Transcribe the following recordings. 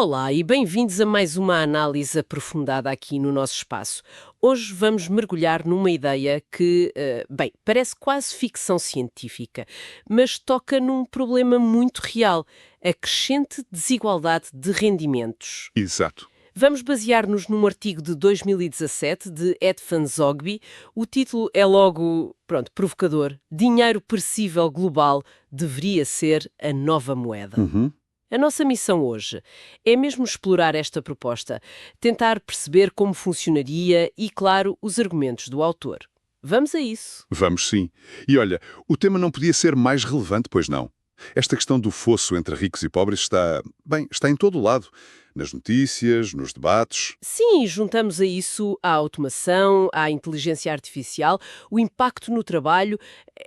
Olá e bem-vindos a mais uma análise aprofundada aqui no nosso espaço. Hoje vamos mergulhar numa ideia que, bem, parece quase ficção científica, mas toca num problema muito real, a crescente desigualdade de rendimentos. Exato. Vamos basear-nos num artigo de 2017 de Ed Van Zogby. O título é logo, pronto, provocador. Dinheiro perecível global deveria ser a nova moeda. A nossa missão hoje é mesmo explorar esta proposta, tentar perceber como funcionaria e, claro, os argumentos do autor. Vamos a isso. Vamos sim. E olha, o tema não podia ser mais relevante, pois não. Esta questão do fosso entre ricos e pobres está em todo o lado. Nas notícias, nos debates. Sim, juntamos a isso a automação, a inteligência artificial, o impacto no trabalho,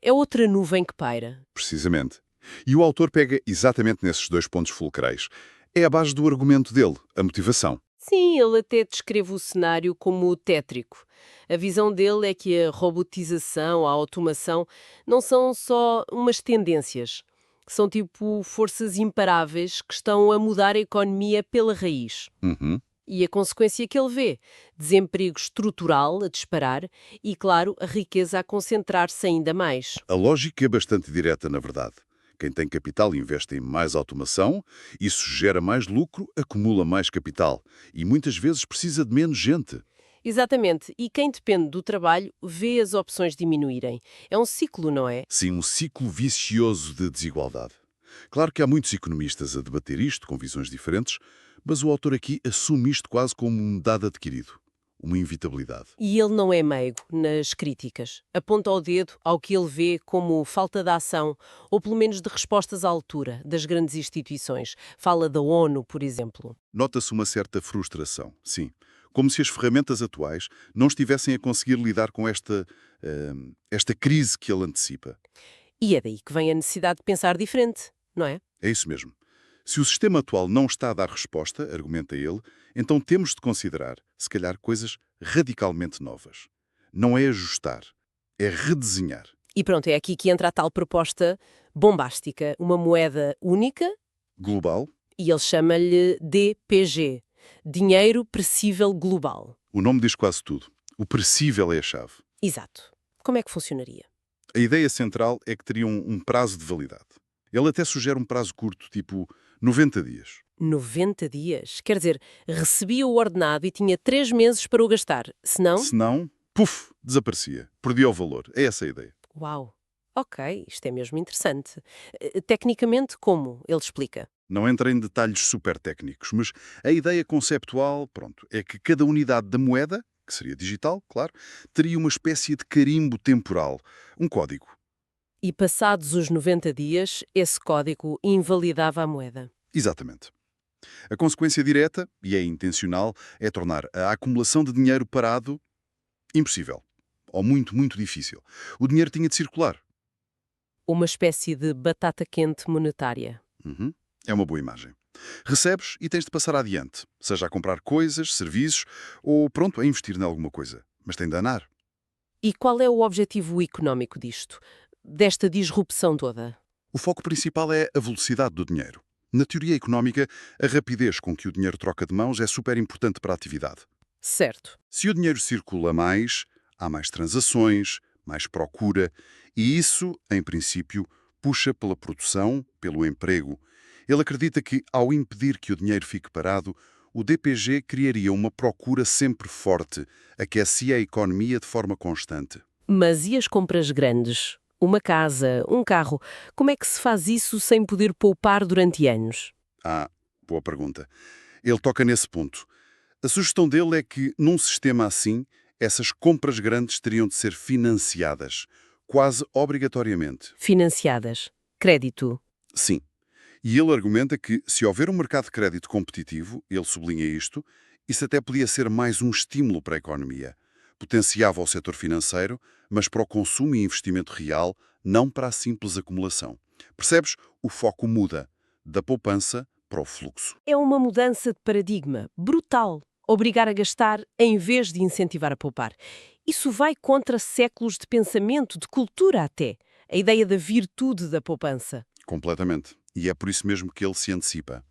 é outra nuvem que paira. Precisamente. E o autor pega exatamente nesses dois pontos fulcrais. É a base do argumento dele, a motivação. Sim, ele até descreve o cenário como tétrico. A visão dele é que a robotização, a automação, não são só umas tendências. São tipo forças imparáveis que estão a mudar a economia pela raiz. Uhum. E a consequência que ele vê? Desemprego estrutural a disparar e, claro, a riqueza a concentrar-se ainda mais. A lógica é bastante direta, na verdade. Quem tem capital investe em mais automação, isso gera mais lucro, acumula mais capital e muitas vezes precisa de menos gente. Exatamente. E quem depende do trabalho vê as opções diminuírem. É um ciclo, não é? Sim, um ciclo vicioso de desigualdade. Claro que há muitos economistas a debater isto com visões diferentes, mas o autor aqui assume isto quase como um dado adquirido, uma inevitabilidade. E ele não é meigo nas críticas. Aponta o dedo ao que ele vê como falta de ação, ou pelo menos de respostas à altura, das grandes instituições. Fala da ONU, por exemplo. Nota-se uma certa frustração, sim. Como se as ferramentas atuais não estivessem a conseguir lidar com esta crise que ele antecipa. E é daí que vem a necessidade de pensar diferente, não é? É isso mesmo. Se o sistema atual não está a dar resposta, argumenta ele, então temos de considerar, se calhar, coisas radicalmente novas. Não é ajustar, é redesenhar. E pronto, é aqui que entra a tal proposta bombástica, uma moeda única, Global, e ele chama-lhe DPG, Dinheiro Perecível Global. o nome diz quase tudo. O perecível é a chave. Exato. Como é que funcionaria? A ideia central é que teria um prazo de validade. Ele até sugere um prazo curto, tipo 90 dias. 90 dias? Quer dizer, recebia o ordenado e tinha 3 meses para o gastar. Se não, Se não, puf, desaparecia. Perdia o valor. É essa a ideia. uau. Ok, isto é mesmo interessante. Tecnicamente, como? Ele explica. Não entra em detalhes super técnicos, mas a ideia conceptual, pronto, é que cada unidade da moeda, que seria digital, claro, teria uma espécie de carimbo temporal, um código. E passados os 90 dias, esse código invalidava a moeda. Exatamente. A consequência direta, e é intencional, é tornar a acumulação de dinheiro parado impossível. Ou muito, muito difícil. O dinheiro tinha de circular. Uma espécie de batata quente monetária. Uhum. É uma boa imagem. Recebes e tens de passar adiante, seja a comprar coisas, serviços ou, pronto, a investir em alguma coisa. Mas tem de andar. E qual é o objetivo económico disto? Desta disrupção toda? O foco principal é a velocidade do dinheiro. Na teoria económica, a rapidez com que o dinheiro troca de mãos é super importante para a atividade. Certo. Se o dinheiro circula mais, há mais transações, mais procura, e isso, em princípio, puxa pela produção, pelo emprego. Ele acredita que, ao impedir que o dinheiro fique parado, o DPG criaria uma procura sempre forte, aquecia a economia de forma constante. Mas e as compras grandes? Uma casa, um carro. Como é que se faz isso sem poder poupar durante anos? Ah, boa pergunta. Ele toca nesse ponto. A sugestão dele é que, num sistema assim, essas compras grandes teriam de ser financiadas, quase obrigatoriamente. Financiadas. Crédito. Sim. E ele argumenta que, se houver um mercado de crédito competitivo, ele sublinha isto, isso até podia ser mais um estímulo para a economia. Potenciava o setor financeiro, mas para o consumo e investimento real, não para a simples acumulação. Percebes? O foco muda, da poupança para o fluxo. É uma mudança de paradigma brutal. Obrigar a gastar em vez de incentivar a poupar. Isso vai contra séculos de pensamento, de cultura até. A ideia da virtude da poupança. Completamente. E é por isso mesmo que ele se antecipa.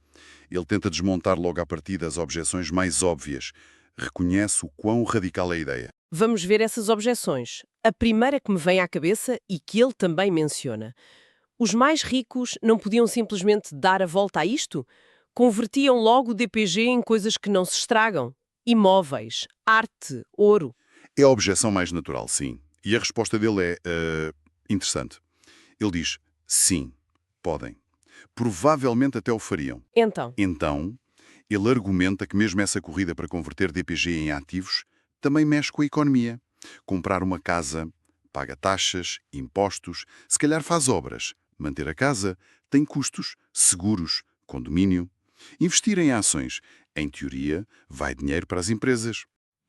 Ele tenta desmontar logo à partida as objeções mais óbvias. Reconhece o quão radical é a ideia. Vamos ver essas objeções. A primeira que me vem à cabeça e que ele também menciona. Os mais ricos não podiam simplesmente dar a volta a isto? Convertiam logo o DPG em coisas que não se estragam. Imóveis, arte, ouro. É a objeção mais natural, sim. E a resposta dele é interessante. Ele diz, sim, podem. Provavelmente até o fariam. Então, Então, ele argumenta que mesmo essa corrida para converter DPG em ativos também mexe com a economia. Comprar uma casa, paga taxas, impostos, se calhar faz obras. Manter a casa tem custos, seguros, condomínio. Investir em ações, em teoria, vai dinheiro para as empresas.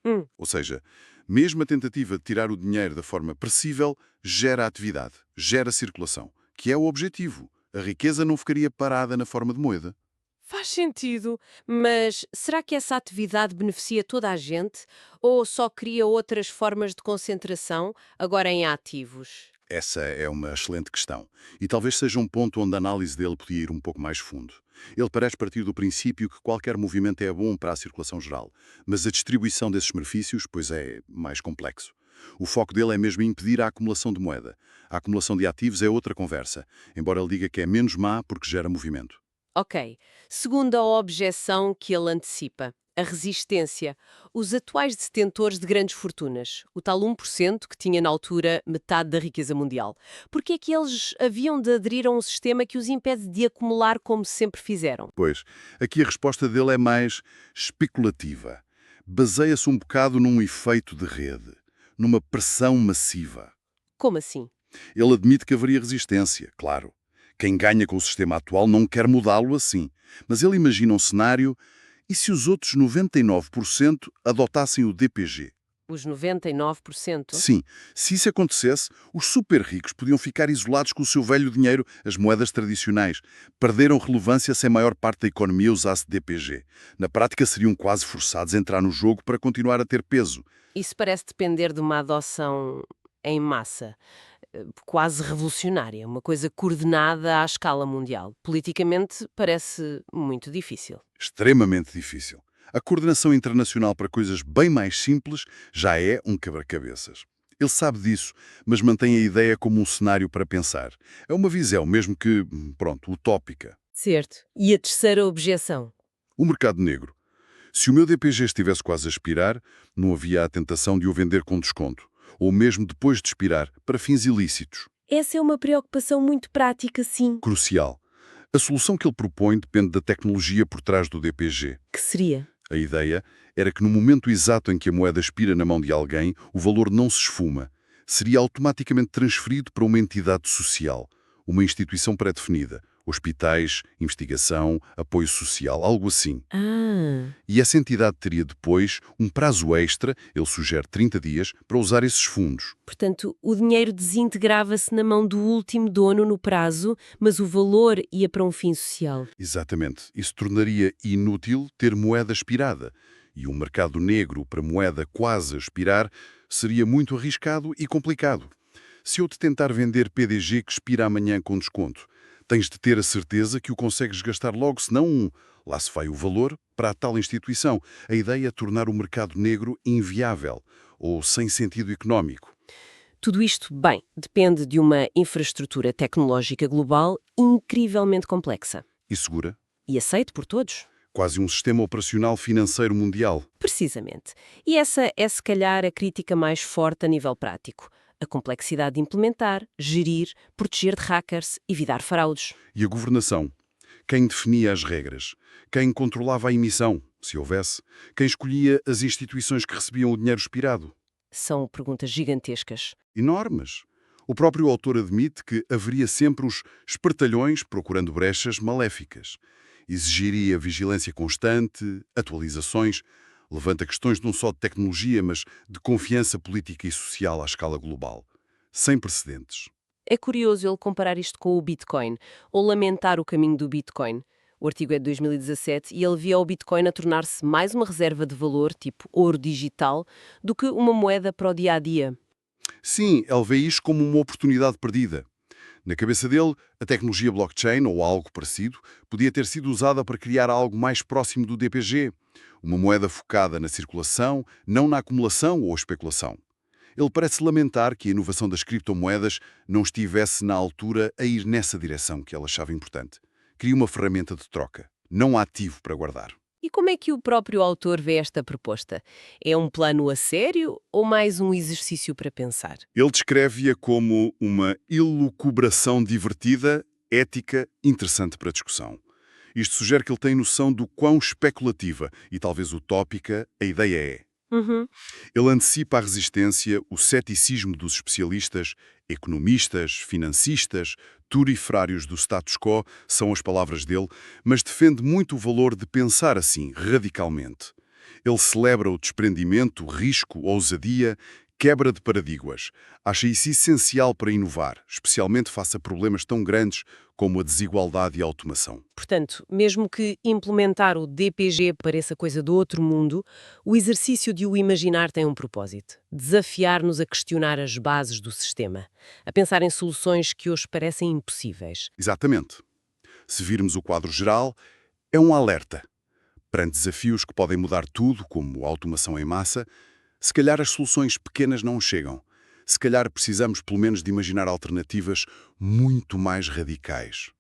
hum, Ou seja, mesmo a tentativa de tirar o dinheiro da forma pressível gera atividade, gera circulação, que é o objetivo. A riqueza não ficaria parada na forma de moeda. faz sentido. Mas será que essa atividade beneficia toda a gente? Ou só cria outras formas de concentração, agora em ativos? Essa é uma excelente questão. E talvez seja um ponto onde a análise dele podia ir um pouco mais fundo. Ele parece partir do princípio que qualquer movimento é bom para a circulação geral, mas a distribuição desses benefícios, pois é mais complexo. O foco dele é mesmo impedir a acumulação de moeda. A acumulação de ativos é outra conversa, embora ele diga que é menos má porque gera movimento. Ok. Segunda objeção que ele antecipa, a resistência. Os atuais detentores de grandes fortunas, o tal 1% que tinha na altura metade da riqueza mundial. Por que é que eles haviam de aderir a um sistema que os impede de acumular como sempre fizeram? Pois, aqui a resposta dele é mais especulativa. Baseia-se um bocado num efeito de rede, numa pressão massiva. Como assim? Ele admite que haveria resistência, claro. Quem ganha com o sistema atual não quer mudá-lo assim. Mas ele imagina um cenário: e se os outros 99% adotassem o DPG? Os 99%? Sim, se isso acontecesse, os super ricos podiam ficar isolados com o seu velho dinheiro, as moedas tradicionais. Perderam relevância se a maior parte da economia usasse DPG. Na prática, seriam quase forçados a entrar no jogo para continuar a ter peso. Isso parece depender de uma adoção em massa, quase revolucionária, uma coisa coordenada à escala mundial. Politicamente parece muito difícil. Extremamente difícil. A coordenação internacional para coisas bem mais simples já é um quebra-cabeças. Ele sabe disso, mas mantém a ideia como um cenário para pensar. É uma visão, mesmo que, pronto, utópica. Certo. E a terceira objeção? O mercado negro. Se o meu DPG estivesse quase a expirar, não havia a tentação de o vender com desconto, ou mesmo depois de expirar, para fins ilícitos. Essa é uma preocupação muito prática, sim. Crucial. A solução que ele propõe depende da tecnologia por trás do DPG. Que seria? A ideia era que no momento exato em que a moeda expira na mão de alguém, o valor não se esfuma. Seria automaticamente transferido para uma entidade social, uma instituição pré-definida. Hospitais, investigação, apoio social, algo assim. Ah, E essa entidade teria depois um prazo extra, ele sugere 30 dias, para usar esses fundos. portanto, o dinheiro desintegrava-se na mão do último dono no prazo, mas o valor ia para um fim social. Exatamente. Isso tornaria inútil ter moeda expirada. E um mercado negro para moeda quase a expirar seria muito arriscado e complicado. Se eu te tentar vender PDG que expira amanhã com desconto, tens de ter a certeza que o consegues gastar logo, senão lá se vai o valor para a tal instituição. A ideia é tornar o mercado negro inviável ou sem sentido económico. Tudo isto, bem, depende de uma infraestrutura tecnológica global incrivelmente complexa. E segura? E aceito por todos. Quase um sistema operacional financeiro mundial. Precisamente. E essa é, se calhar, a crítica mais forte a nível prático. A complexidade de implementar, gerir, proteger de hackers, evitar fraudes. E a governação? Quem definia as regras? Quem controlava a emissão, se houvesse? Quem escolhia as instituições que recebiam o dinheiro expirado? São perguntas gigantescas. Enormes. O próprio autor admite que haveria sempre os espertalhões procurando brechas maléficas. Exigiria vigilância constante, atualizações, levanta questões não só de tecnologia, mas de confiança política e social à escala global. Sem precedentes. É curioso ele comparar isto com o Bitcoin, ou lamentar o caminho do Bitcoin. O artigo é de 2017 e ele via o Bitcoin a tornar-se mais uma reserva de valor, tipo ouro digital, do que uma moeda para o dia-a-dia. Sim, ele vê isto como uma oportunidade perdida. Na cabeça dele, a tecnologia blockchain, ou algo parecido, podia ter sido usada para criar algo mais próximo do DPG, uma moeda focada na circulação, não na acumulação ou especulação. Ele parece lamentar que a inovação das criptomoedas não estivesse na altura a ir nessa direção que ele achava importante. Queria uma ferramenta de troca, não ativo para guardar. E como é que o próprio autor vê esta proposta? É um plano a sério ou mais um exercício para pensar? Ele descreve-a como uma elucubração divertida, ética, interessante para discussão. Isto sugere que ele tem noção do quão especulativa e talvez utópica a ideia é. Uhum. Ele antecipa a resistência, o ceticismo dos especialistas, economistas, financistas, turifrários do status quo, são as palavras dele, mas defende muito o valor de pensar assim, radicalmente. Ele celebra o desprendimento, o risco, a ousadia, quebra de paradigmas. Acha isso essencial para inovar, especialmente face a problemas tão grandes como a desigualdade e a automação. Portanto, mesmo que implementar o DPG pareça coisa do outro mundo, o exercício de o imaginar tem um propósito: desafiar-nos a questionar as bases do sistema, a pensar em soluções que hoje parecem impossíveis. Exatamente. Se virmos o quadro geral, é um alerta. Perante desafios que podem mudar tudo, como a automação em massa, se calhar as soluções pequenas não chegam. Se calhar precisamos pelo menos de imaginar alternativas muito mais radicais.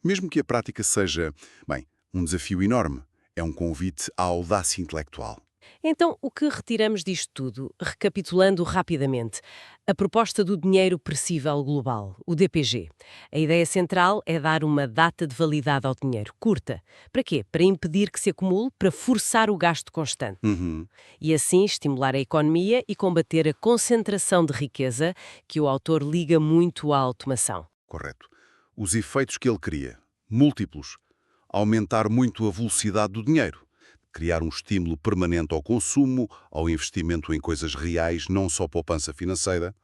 Mesmo que a prática seja, bem, um desafio enorme. É um convite à audácia intelectual. Então, o que retiramos disto tudo, recapitulando rapidamente? A proposta do dinheiro perecível global, o DPG. A ideia central é dar uma data de validade ao dinheiro, curta. Para quê? Para impedir que se acumule, para forçar o gasto constante. Uhum, E assim estimular a economia e combater a concentração de riqueza, que o autor liga muito à automação. correto. Os efeitos que ele queria, múltiplos. Aumentar muito a velocidade do dinheiro. Criar um estímulo permanente ao consumo, ao investimento em coisas reais, não só poupança financeira.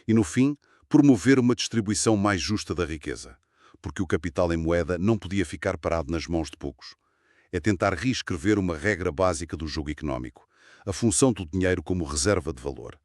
E, no fim, promover uma distribuição mais justa da riqueza. Porque o capital em moeda não podia ficar parado nas mãos de poucos. É tentar reescrever uma regra básica do jogo económico. A função do dinheiro como reserva de valor.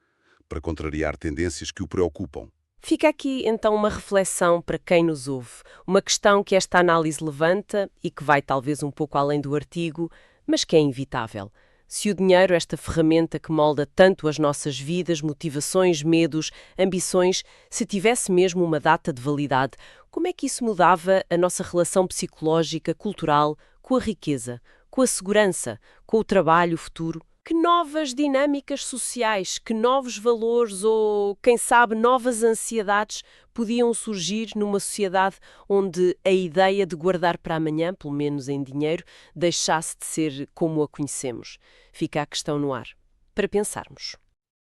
Para contrariar tendências que o preocupam. Fica aqui, então, uma reflexão para quem nos ouve. Uma questão que esta análise levanta e que vai talvez um pouco além do artigo, mas que é inevitável. Se o dinheiro, esta ferramenta que molda tanto as nossas vidas, motivações, medos, ambições, se tivesse mesmo uma data de validade, como é que isso mudava a nossa relação psicológica, cultural, com a riqueza, com a segurança, com o trabalho futuro? Que novas dinâmicas sociais, que novos valores ou, quem sabe, novas ansiedades podiam surgir numa sociedade onde a ideia de guardar para amanhã, pelo menos em dinheiro, deixasse de ser como a conhecemos? Fica a questão no ar. Para pensarmos.